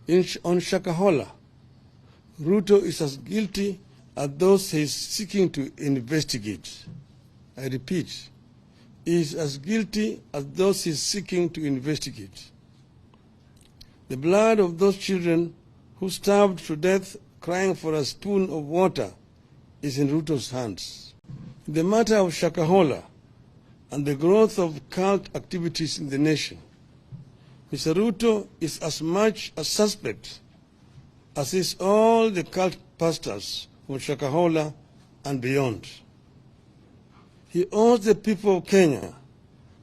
On Shakahola, Ruto is as guilty as those he is seeking to investigate. I repeat, he is as guilty as those he is seeking to investigate. The blood of those children who starved to death crying for a spoon of water is in Ruto's hands. In the matter of Shakahola and the growth of cult activities in the nation, Mr. Ruto is as much a suspect as is all the cult pastors from Shakahola and beyond. He owes the people of Kenya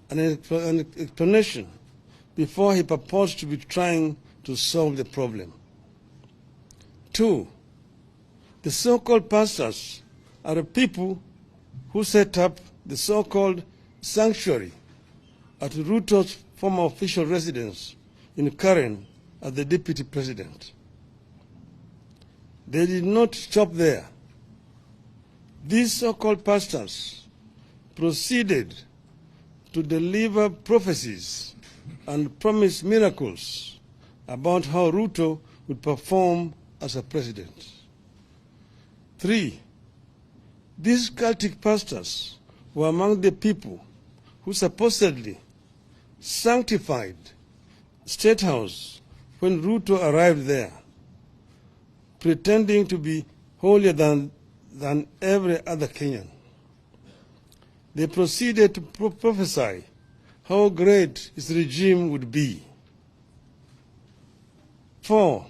an explanation before he purports to be trying to solve the problem. 2, the so-called pastors are the people who set up the so-called sanctuary at Ruto's former official residence in Karen as the deputy president. They did not stop there. These so-called pastors proceeded to deliver prophecies and promise miracles about how Ruto would perform as a president. 3, these cultic pastors were among the people who supposedly sanctified State House when Ruto arrived there, pretending to be holier than every other Kenyan. They proceeded to prophesy how great his regime would be. 4,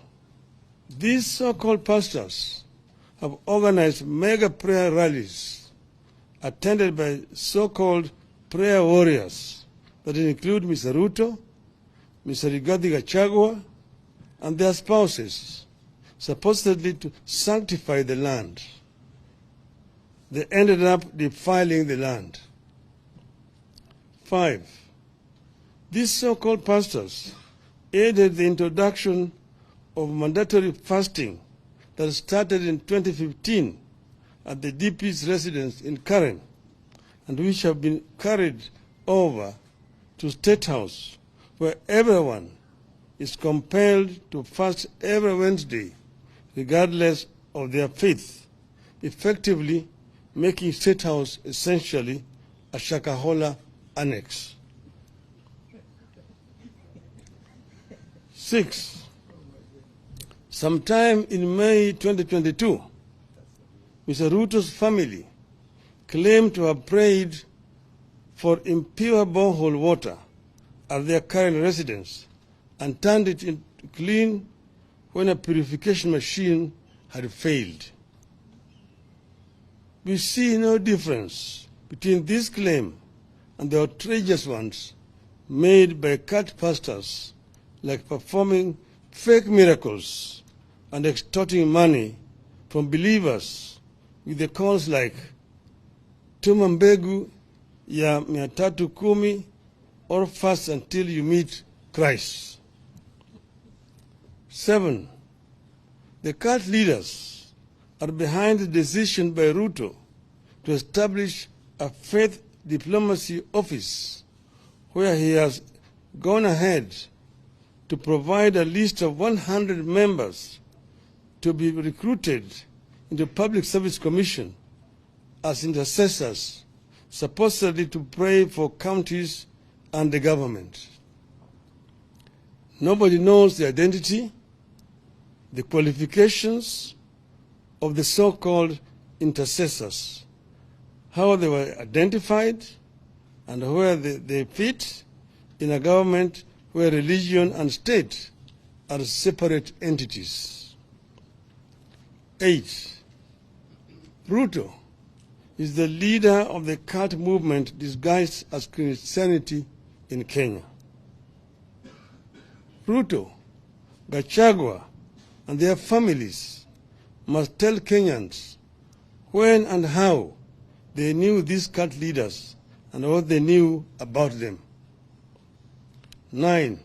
these so-called pastors have organized mega prayer rallies attended by so-called prayer warriors that include Mr. Ruto, Mr. Rigathi Gachagua, and their spouses, supposedly to sanctify the land. They ended up defiling the land. 5, these so-called pastors aided the introduction of mandatory fasting that started in 2015 at the DP's residence in Karen, and which have been carried over to State House, where everyone is compelled to fast every Wednesday, regardless of their faith, effectively making State House essentially a Shakahola annex. 6, sometime in May 2022, Mr. Ruto's family claimed to have prayed for impure borehole water at their current residence and turned it into clean when a purification machine had failed. We see no difference between this claim and the outrageous ones made by cult pastors, like performing fake miracles and extorting money from believers with the calls like tuma mbegu ya 310 or fast until you meet Christ. 7, the cult leaders are behind the decision by Ruto to establish a faith diplomacy office where he has gone ahead to provide a list of 100 members to be recruited into Public Service Commission as intercessors, supposedly to pray for counties and the government. Nobody knows the identity, the qualifications of the so-called intercessors, how they were identified, and where they fit in a government where religion and state are separate entities. 8, Ruto is the leader of the cult movement disguised as Christianity in Kenya. Ruto, Gachagua, and their families must tell Kenyans when and how they knew these cult leaders and what they knew about them. 9,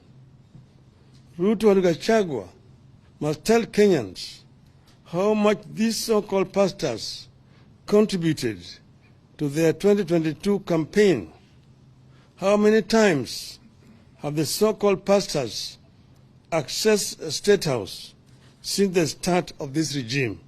Ruto and Gachagua must tell Kenyans how much these so-called pastors contributed to their 2022 campaign. How many times have the so-called pastors access a state house since the start of this regime.